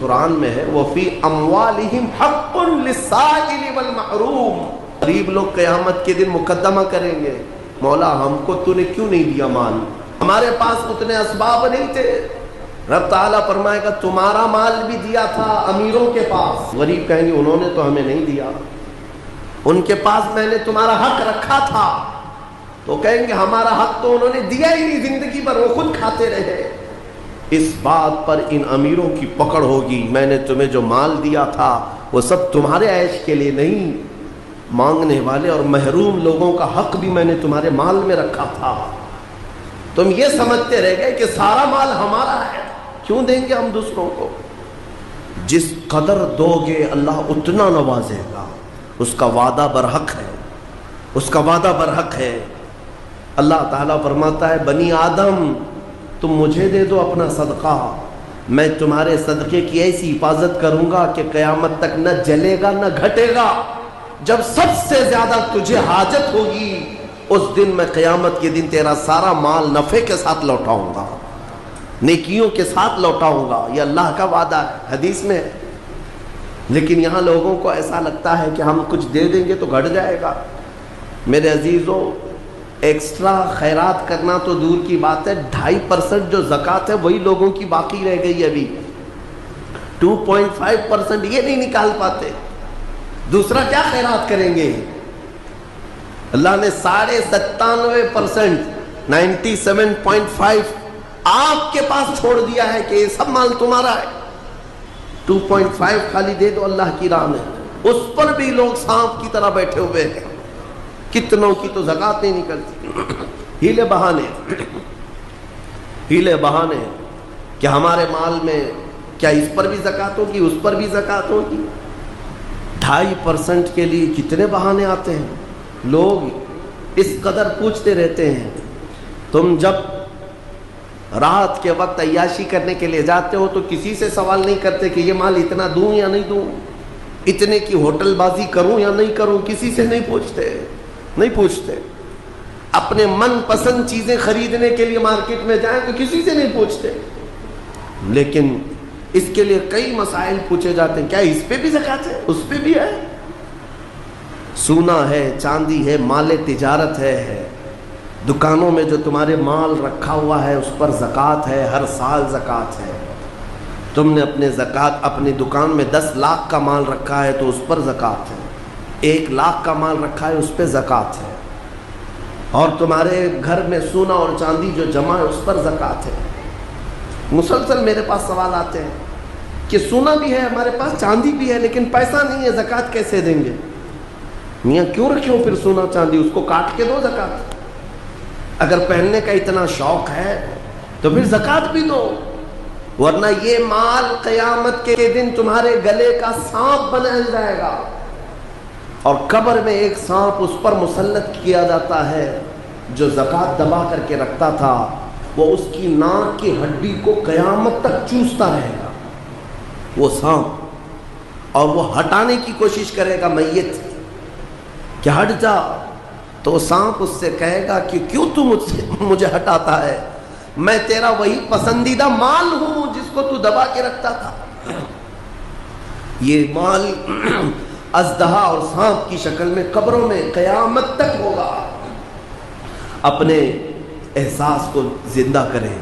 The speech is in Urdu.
قرآن میں ہے وَفِي أَمْوَالِهِمْ حَقٌّ لِلسَّائِلِ وَالْمَحْرُومِ. غریب لوگ قیامت کے دن مقدمہ کریں گے، مولا ہم کو تو نے کیوں نہیں دیا مال، ہمارے پاس اتنے اسباب نہیں تھے. رب تعالیٰ فرمائے گا تمہارا مال بھی دیا تھا امیروں کے پاس. غریب کہیں گے انہوں نے تو ہمیں نہیں دیا، ان کے پاس میں نے تمہارا حق رکھا تھا. تو کہیں گے ہمارا حق تو انہوں نے دیا ہی نہیں، زندگی بھر وہ خود کھاتے رہے. اس بات پر ان امیروں کی پکڑ ہوگی، میں نے تمہیں جو مال دیا تھا وہ سب تمہارے عیش کے لیے نہیں، مانگنے والے اور محروم لوگوں کا حق بھی میں نے تمہارے مال میں رکھا تھا. تم یہ سمجھتے رہ گئے کہ سارا مال ہمارا ہے، کیوں دیں گے ہم دوسروں کو؟ جس قدر دو گے اللہ اتنا نوازے گا. اس کا وعدہ برحق ہے، اس کا وعدہ برحق ہے. اللہ تعالیٰ فرماتا ہے بنی آدم تم مجھے دے دو اپنا صدقہ، میں تمہارے صدقے کی ایسی حفاظت کروں گا کہ قیامت تک نہ جلے گا نہ گھٹے گا. جب سب سے زیادہ تجھے حاجت ہوگی اس دن میں قیامت کے دن تیرا سارا مال نفع کے ساتھ لوٹاؤں گا، نیکیوں کے ساتھ لوٹاؤں گا. یہ اللہ کا وعدہ ہے، حدیث میں ہے. لیکن یہاں لوگوں کو ایسا لگتا ہے کہ ہم کچھ دے دیں گے تو گھٹ جائے گا. میرے عزیزوں، ایکسٹرا خیرات کرنا تو دور کی بات ہے، 2.5% جو زکوٰۃ ہے وہی لوگوں کی باقی رہ گئی. ابھی 2.5% یہ نہیں نکال پاتے. دوسرا کیا خیرات کریں گے؟ اللہ نے 97.5%، 97.5 آپ کے پاس چھوڑ دیا ہے کہ یہ سب مال تمہارا ہے. 2.5 خالی دے دو اللہ کی راہ میں. اس پر بھی لوگ سانپ کی طرح بیٹھے ہوئے ہیں. کتنوں کی تو زکوٰۃ نہیں نکلتی. ہیلے بہانے کہ ہمارے مال میں کیا اس پر بھی زکوٰۃ ہوگی، اس پر بھی زکوٰۃ ہوگی. 2.5% کے لیے کتنے بہانے آتے ہیں. لوگ اس قدر پوچھتے رہتے ہیں. تم جب رات کے وقت عیاشی کرنے کے لیے جاتے ہو تو کسی سے سوال نہیں کرتے کہ یہ مال اتنا دوں یا نہیں دوں، اتنے کی ہوٹل بازی کروں یا نہیں کروں. کسی سے نہیں پوچھتے. اپنے من پسند چیزیں خریدنے کے لیے مارکیٹ میں جائیں تو کسی سے نہیں پوچھتے. لیکن اس کے لیے کئی مسائل پوچھے جاتے ہیں. کیا اس پہ بھی زکوٰۃ ہے؟ اس پہ بھی ہے. سونا ہے، چاندی ہے، مال تجارت ہے، دکانوں میں جو تمہارے مال رکھا ہوا ہے اس پر زکوٰۃ ہے، ہر سال زکوٰۃ ہے. تم نے اپنی دکان میں 10 لاکھ کا مال رکھا ہے تو اس پر زکوٰۃ ہے. 1 لاکھ کا مال رکھا ہے اس پہ زکوٰۃ ہے. اور تمہارے گھر میں سونا اور چاندی جو جمع ہے اس پر زکوٰۃ ہے. مسلسل میرے پاس سوال آتے ہیں کہ سونا بھی ہے ہمارے پاس، چاندی بھی ہے، لیکن پیسہ نہیں ہے، زکوٰۃ کیسے دیں گے؟ میاں کیوں رکھے ہو پھر سونا چاندی؟ اس کو کاٹ کے دو زکوٰۃ. اگر پہننے کا اتنا شوق ہے تو پھر زکوٰۃ بھی دو، ورنہ یہ مال قیامت کے دن تمہارے گلے کا سانپ بنا جائے گا. اور قبر میں ایک سانپ اس پر مسلط کیا جاتا ہے جو زکوٰۃ دبا کر کے رکھتا تھا. وہ اس کی ناک کی ہڈی کو قیامت تک چوستا رہے گا وہ سانپ، اور وہ ہٹانے کی کوشش کرے گا میت کہ ہٹ جا. تو سانپ اس سے کہے گا کہ کیوں تو مجھے ہٹاتا ہے، میں تیرا وہی پسندیدہ مال ہوں جس کو تو دبا کے رکھتا تھا. یہ مال اژدہا اور سانپ کی شکل میں قبروں میں قیامت تک ہوگا. اپنے احساس کو زندہ کریں.